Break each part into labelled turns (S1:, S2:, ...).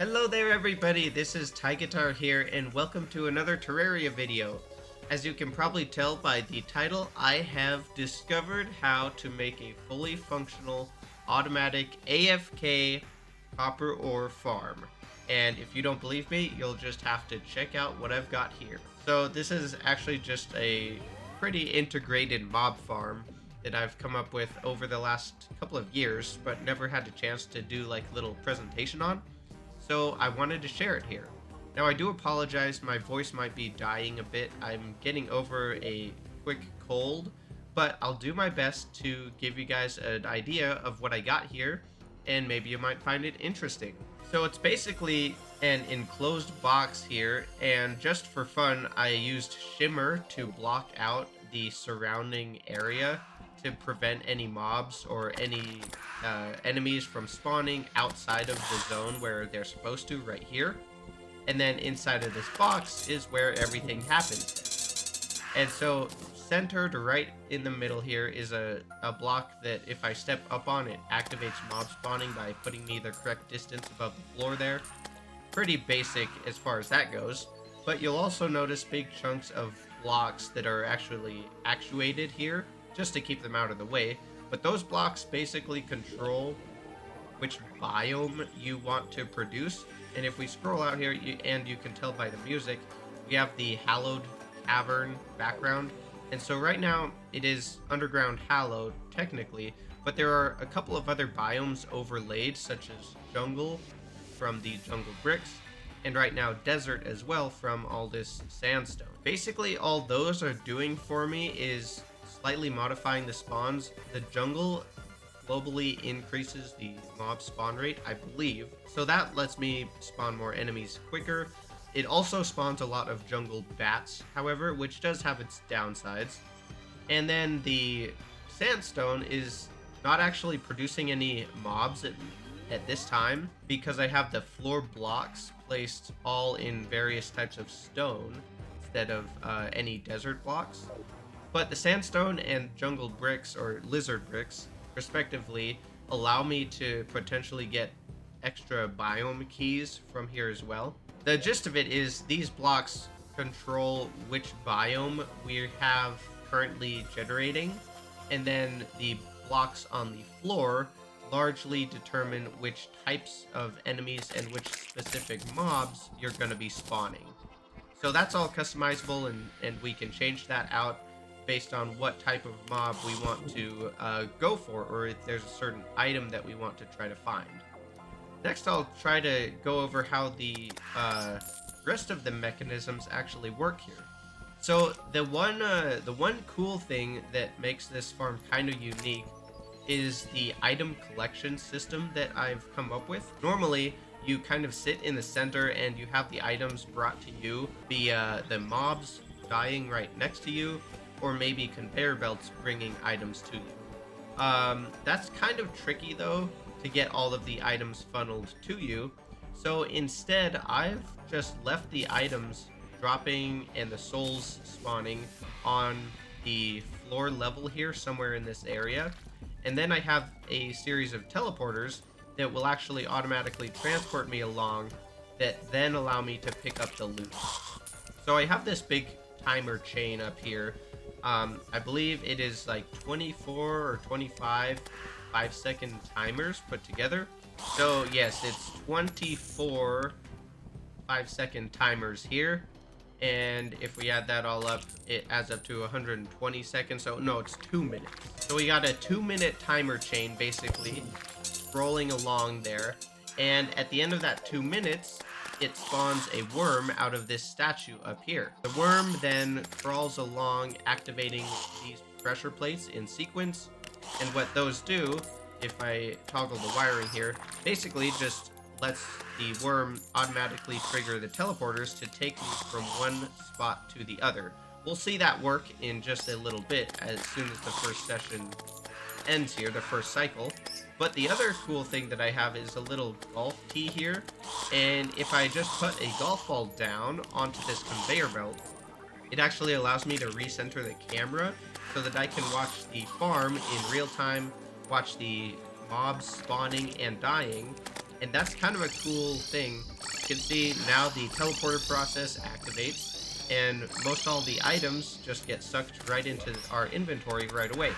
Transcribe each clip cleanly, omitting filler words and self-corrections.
S1: Hello there everybody, this is Tigitar here and welcome to another Terraria video. As you can probably tell by the title, I have discovered how to make a fully functional automatic AFK copper ore farm. And if you don't believe me, you'll just have to check out what I've got here. So this is actually just a pretty integrated mob farm that I've come up with over the last couple of years, but never had a chance to do like little presentation on. So I wanted to share it here. Now I do apologize, my voice might be dying a bit. I'm getting over a quick cold, but I'll do my best to give you guys an idea of what I got here, and maybe you might find it interesting. So it's basically an enclosed box here, and just for fun, I used shimmer to block out the surrounding area to prevent any mobs or any enemies from spawning outside of the zone where they're supposed to, right here. And then inside of this box is where everything happens. And so centered right in the middle here is a block that if I step up on, it activates mob spawning by putting me the correct distance above the floor there. Pretty basic as far as that goes. But you'll also notice big chunks of blocks that are actually actuated here, just to keep them out of the way. But those blocks basically control which biome you want to produce. And if we scroll out here, and you can tell by the music, we have the Hallowed Cavern background. And so right now it is underground hallowed technically, but there are a couple of other biomes overlaid, such as jungle from the jungle bricks, and right now desert as well from all this sandstone. Basically all those are doing for me is slightly modifying the spawns. The jungle globally increases the mob spawn rate, I believe, so that lets me spawn more enemies quicker. It also spawns a lot of jungle bats, however, which does have its downsides. And then the sandstone is not actually producing any mobs at this time, because I have the floor blocks placed all in various types of stone instead of any desert blocks. But the sandstone and jungle bricks, or lizard bricks, respectively, allow me to potentially get extra biome keys from here as well. The gist of it is these blocks control which biome we have currently generating, and then the blocks on the floor largely determine which types of enemies and which specific mobs you're going to be spawning. So that's all customizable, and we can change that out based on what type of mob we want to go for, or if there's a certain item that we want to try to find. Next, I'll try to go over how the rest of the mechanisms actually work here. So the one cool thing that makes this farm kind of unique is the item collection system that I've come up with. Normally, you kind of sit in the center and you have the items brought to you via the mobs dying right next to you, or maybe conveyor belts bringing items to you. That's kind of tricky though, to get all of the items funneled to you. So instead, I've just left the items dropping and the souls spawning on the floor level here, somewhere in this area. And then I have a series of teleporters that will actually automatically transport me along, that then allow me to pick up the loot. So I have this big timer chain up here. I believe it is like 24 or 25 5-second timers put together. So yes, it's 24 5-second timers here, and if we add that all up, it adds up to 120 seconds. So no, it's 2 minutes. So we got a 2-minute timer chain basically scrolling along there, and at the end of that 2 minutes, it spawns a worm out of this statue up here. The worm then crawls along, activating these pressure plates in sequence, and what those do, if I toggle the wiring here, basically just lets the worm automatically trigger the teleporters to take me from one spot to the other. We'll see that work in just a little bit as soon as the first session ends here, the first cycle. But the other cool thing that I have is a little golf tee here, and if I just put a golf ball down onto this conveyor belt, it actually allows me to recenter the camera so that I can watch the farm in real time, watch the mobs spawning and dying, And that's kind of a cool thing. You can see now the teleporter process activates, and most all the items just get sucked right into our inventory right away.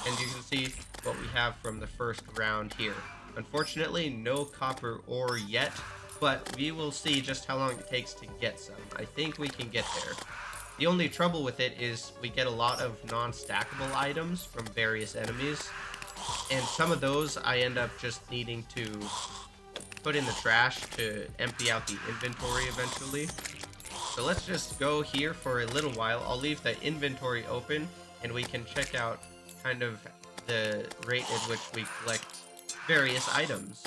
S1: And you can see what we have from the first round here. Unfortunately, no copper ore yet, but we will see just how long it takes to get some. I think we can get there. The only trouble with it is we get a lot of non-stackable items from various enemies, and some of those I end up just needing to put in the trash to empty out the inventory eventually. So let's just go here for a little while. I'll leave the inventory open and we can check out kind of the rate at which we collect various items.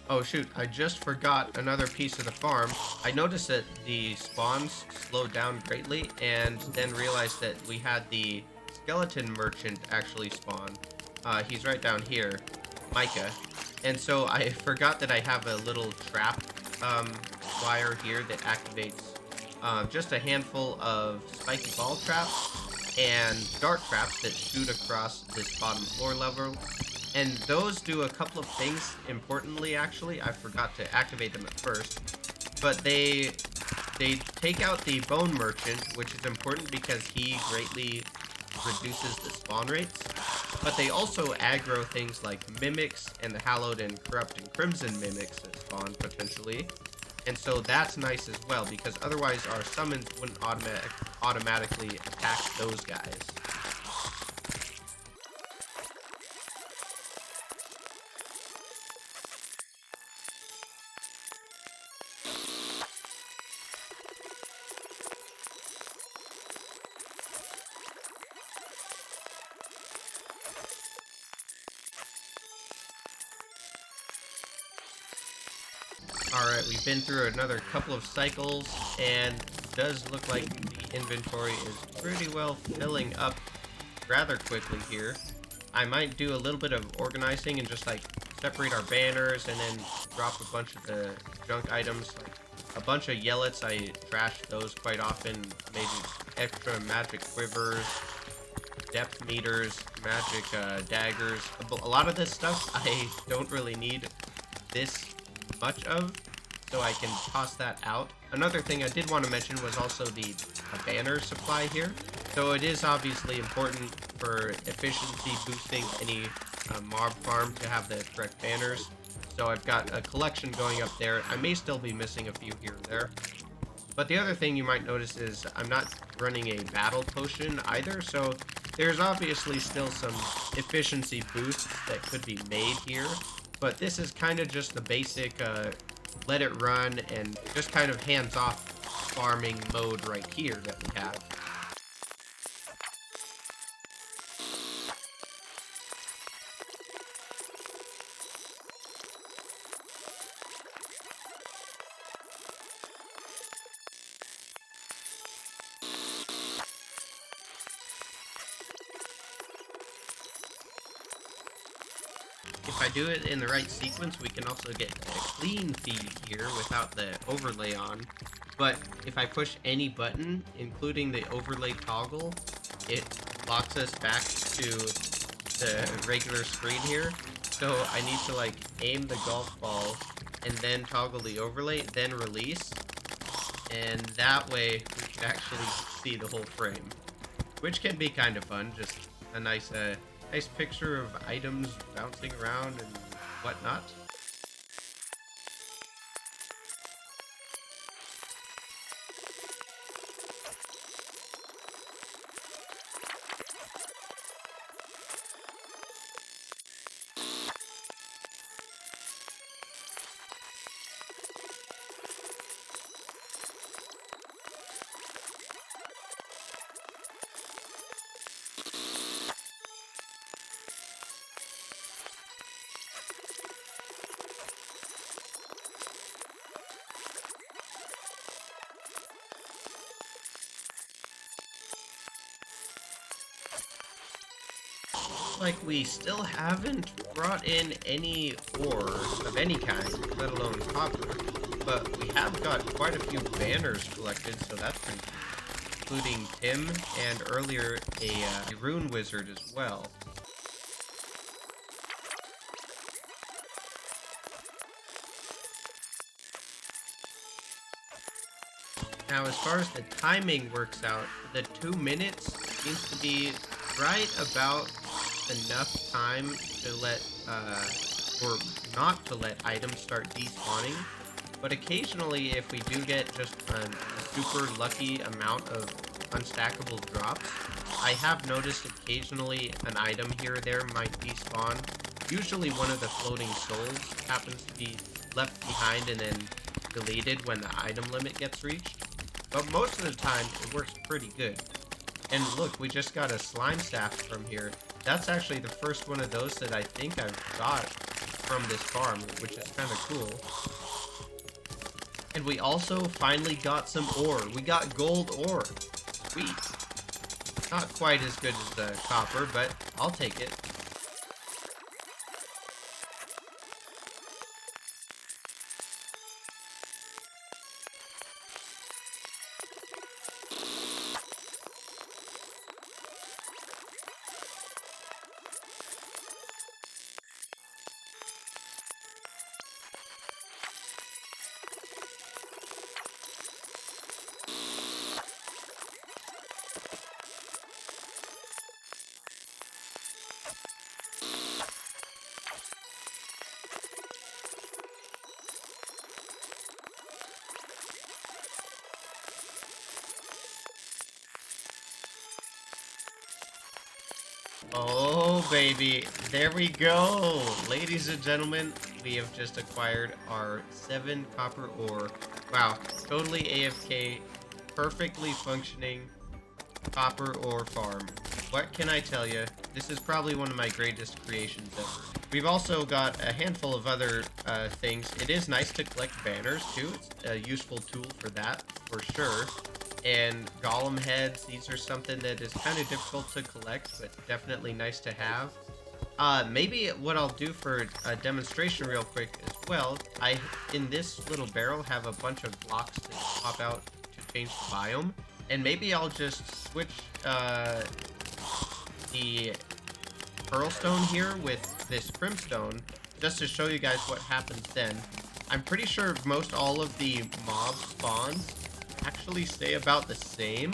S1: Oh shoot, I just forgot another piece of the farm. I noticed that the spawns slowed down greatly and then realized that we had the skeleton merchant actually spawn. He's right down here, Micah. And so I forgot that I have a little trap wire here that activates just a handful of spiky ball traps and dart traps that shoot across this bottom floor level. And those do a couple of things importantly, actually. I forgot to activate them at first. But they take out the bone merchant, which is important because he greatly reduces the spawn rates. But they also aggro things like mimics and the hallowed and corrupt and crimson mimics that spawn potentially. And so that's nice as well, because otherwise our summons wouldn't automatically attack those guys. Alright, we've been through another couple of cycles, and it does look like the inventory is pretty well filling up rather quickly here. I might do a little bit of organizing and just like separate our banners and then drop a bunch of the junk items. Like a bunch of yellets, I trash those quite often. Maybe extra magic quivers, depth meters, magic daggers. A lot of this stuff I don't really need this much of, so I can toss that out. Another thing I did want to mention was also the banner supply here. So it is obviously important for efficiency boosting any mob farm to have the correct banners. So I've got a collection going up there. I may still be missing a few here and there. But the other thing you might notice is I'm not running a battle potion either, so there's obviously still some efficiency boosts that could be made here. But this is kind of just the basic let it run and just kind of hands-off farming mode right here that we have. If I do it in the right sequence, we can also get a clean feed here without the overlay on. But if I push any button, including the overlay toggle, it locks us back to the regular screen here. So I need to like aim the golf ball and then toggle the overlay, then release. And that way we can actually see the whole frame, which can be kind of fun. Just a nice picture of items bouncing around and whatnot. Like we still haven't brought in any ore of any kind, let alone copper, but we have got quite a few banners collected, so that's pretty cool, including Tim and earlier a rune wizard as well. Now, as far as the timing works out, the 2 minutes seems to be right about enough time to let, or not to let items start despawning. But occasionally, if we do get just a super lucky amount of unstackable drops, I have noticed occasionally an item here or there might despawn. Usually one of the floating souls happens to be left behind and then deleted when the item limit gets reached. But most of the time, it works pretty good. And look, we just got a slime staff from here. That's actually the first one of those that I think I've got from this farm, which is kind of cool. And we also finally got some ore. We got gold ore. Sweet. Not quite as good as the copper, but I'll take it. Oh, baby. There we go. Ladies and gentlemen, we have just acquired our 7 copper ore. Wow. Totally AFK. Perfectly functioning copper ore farm. What can I tell you? This is probably one of my greatest creations ever. We've also got a handful of other things. It is nice to collect banners, too. It's a useful tool for that, for sure. And golem heads, these are something that is kind of difficult to collect, but definitely nice to have. Maybe what I'll do for a demonstration real quick as well, in this little barrel, have a bunch of blocks that pop out to change the biome. And maybe I'll just switch the pearlstone here with this crimstone, just to show you guys what happens then. I'm pretty sure most all of the mob spawns actually stay about the same,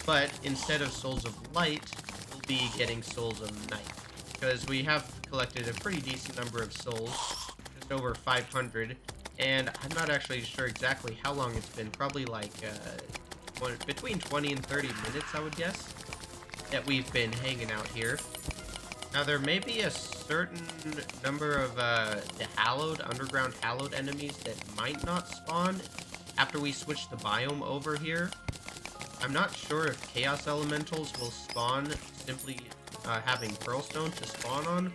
S1: but instead of souls of light, we'll be getting souls of night, because we have collected a pretty decent number of souls, just over 500, and I'm not actually sure exactly how long it's been, probably like between 20 and 30 minutes, I would guess, that we've been hanging out here. Now, there may be a certain number of the underground hallowed enemies that might not spawn after we switch the biome over here. I'm not sure if chaos elementals will spawn simply having pearlstone to spawn on,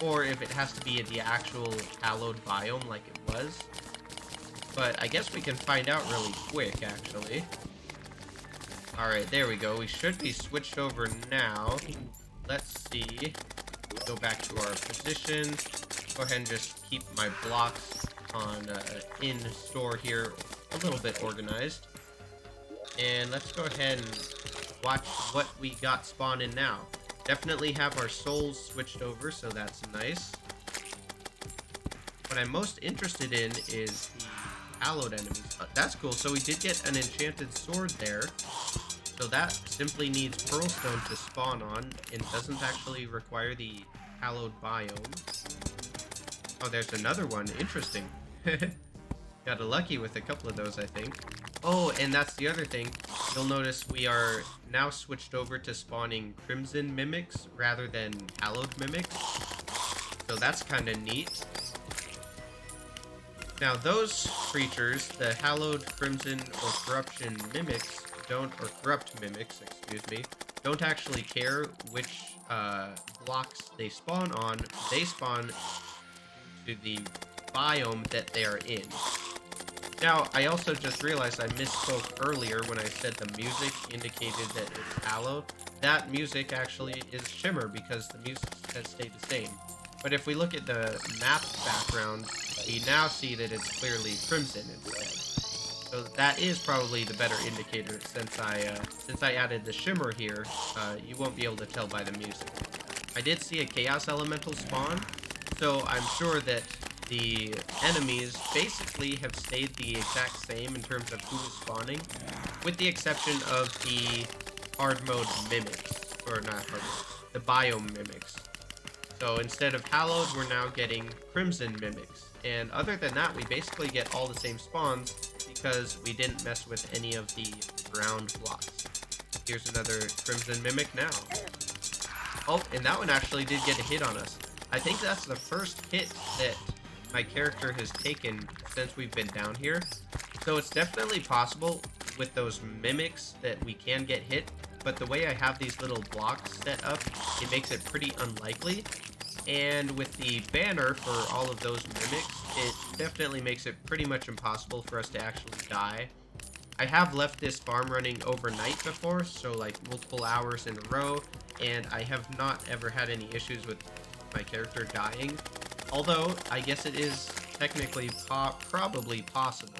S1: or if it has to be the actual hallowed biome like it was. But I guess we can find out really quick, actually. Alright, there we go. We should be switched over now. Let's see. Go back to our position. Go ahead and just keep my blocks on in store here a little bit organized. And let's go ahead and watch what we got spawned in now. Definitely have our souls switched over, so that's nice. What I'm most interested in is the hallowed enemies. That's cool. So we did get an enchanted sword there. So that simply needs pearlstone to spawn on and doesn't actually require the hallowed biome. Oh, there's another one. Interesting. Got lucky with a couple of those, I think. Oh, and that's the other thing. You'll notice we are now switched over to spawning crimson mimics rather than hallowed mimics. So that's kind of neat. Now, those creatures, the hallowed, crimson, or corruption mimics, corrupt mimics, excuse me, don't actually care which blocks they spawn on. They spawn to the biome that they're in. Now, I also just realized I misspoke earlier when I said the music indicated that it's hallowed. That music actually is shimmer because the music has stayed the same. But if we look at the map background, we now see that it's clearly crimson instead. So that is probably the better indicator since I added the shimmer here. You won't be able to tell by the music. I did see a chaos elemental spawn, so I'm sure that the enemies basically have stayed the exact same in terms of who is spawning, with the exception of the hard mode mimics, or not hard mode, the biome mimics. So instead of hallowed, we're now getting crimson mimics. And other than that, we basically get all the same spawns because we didn't mess with any of the ground blocks. Here's another crimson mimic now. Oh, and that one actually did get a hit on us. I think that's the first hit that my character has taken since we've been down here. So it's definitely possible with those mimics that we can get hit, but the way I have these little blocks set up, it makes it pretty unlikely. And with the banner for all of those mimics, it definitely makes it pretty much impossible for us to actually die. I have left this farm running overnight before, so like multiple hours in a row, and I have not ever had any issues with my character dying. Although, I guess it is technically probably possible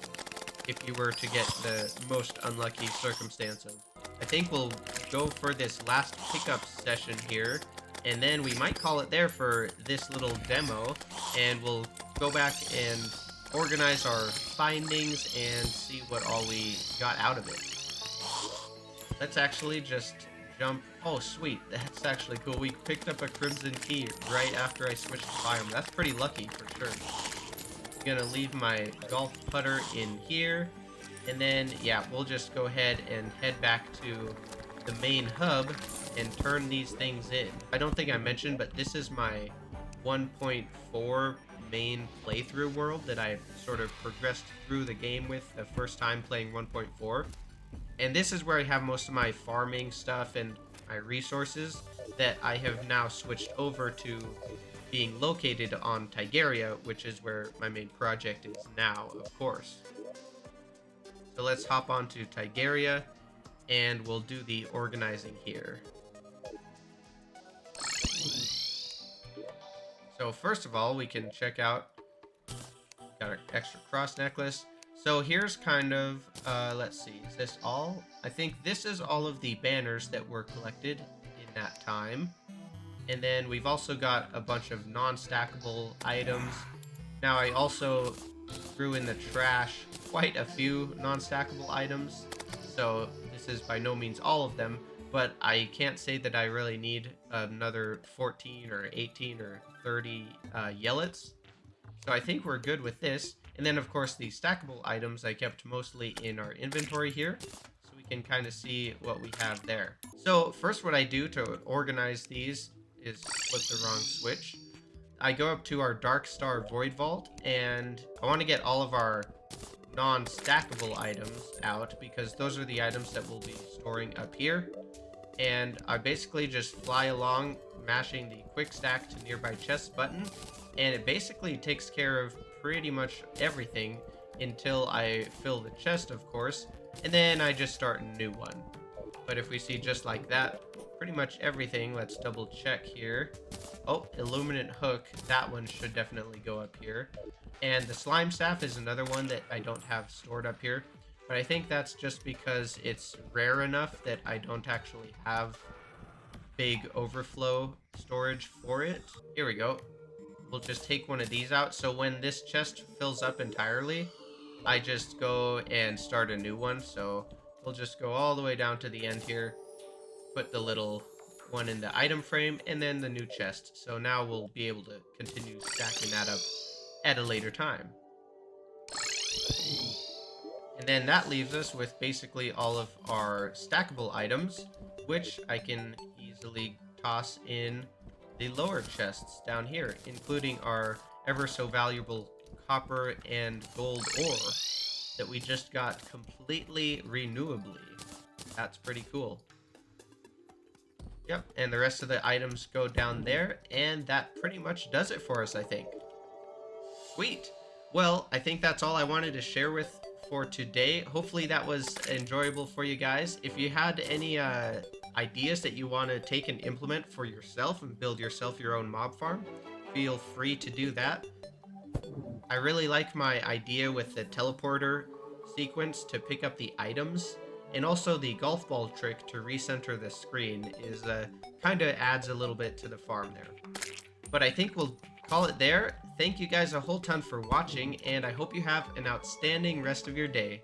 S1: if you were to get the most unlucky circumstance of. I think we'll go for this last pickup session here, and then we might call it there for this little demo, and we'll go back and organize our findings and see what all we got out of it. Let's actually just jump. Oh, sweet. That's actually cool. We picked up a crimson key right after I switched to biome. That's pretty lucky for sure. I'm gonna leave my golf putter in here, and then yeah, we'll just go ahead and head back to the main hub and turn these things in. I don't think I mentioned, but this is my 1.4 main playthrough world that I sort of progressed through the game with the first time playing 1.4. And this is where I have most of my farming stuff and my resources that I have now switched over to being located on Tigaria, which is where my main project is now, of course. So let's hop on to Tigaria and we'll do the organizing here. So first of all, we can check out, got an extra cross necklace. So here's kind of, let's see, is this all? I think this is all of the banners that were collected in that time. And then we've also got a bunch of non-stackable items. Now I also threw in the trash quite a few non-stackable items. So this is by no means all of them, but I can't say that I really need another 14 or 18 or 30 yellets. So I think we're good with this. And then of course the stackable items I kept mostly in our inventory here, so we can kind of see what we have there. So first what I do to organize these is flip the wrong switch. I go up to our Dark Star Void Vault, and I want to get all of our non-stackable items out because those are the items that we'll be storing up here. And I basically just fly along mashing the quick stack to nearby chests button, and it basically takes care of pretty much everything until I fill the chest, of course, and then I just start a new one. But if we see just like that, pretty much everything, let's double check here. Oh, Illuminate Hook, that one should definitely go up here. And the Slime Staff is another one that I don't have stored up here, but I think that's just because it's rare enough that I don't actually have big overflow storage for it. Here we go. We'll just take one of these out. So when this chest fills up entirely, I just go and start a new one. So we'll just go all the way down to the end here, put the little one in the item frame, and then the new chest. So now we'll be able to continue stacking that up at a later time. And then that leaves us with basically all of our stackable items, which I can easily toss in the lower chests down here, including our ever so valuable copper and gold ore that we just got completely renewably. That's pretty cool. Yep, and the rest of the items go down there, and that pretty much does it for us, I think. Sweet. Well, I think that's all I wanted to share with for today. Hopefully that was enjoyable for you guys. If you had any ideas that you want to take and implement for yourself and build yourself your own mob farm, feel free to do that. I really like my idea with the teleporter sequence to pick up the items, and also the golf ball trick to recenter the screen is kind of adds a little bit to the farm there. But I think we'll call it there. thank you guys a whole ton for watching, and I hope you have an outstanding rest of your day.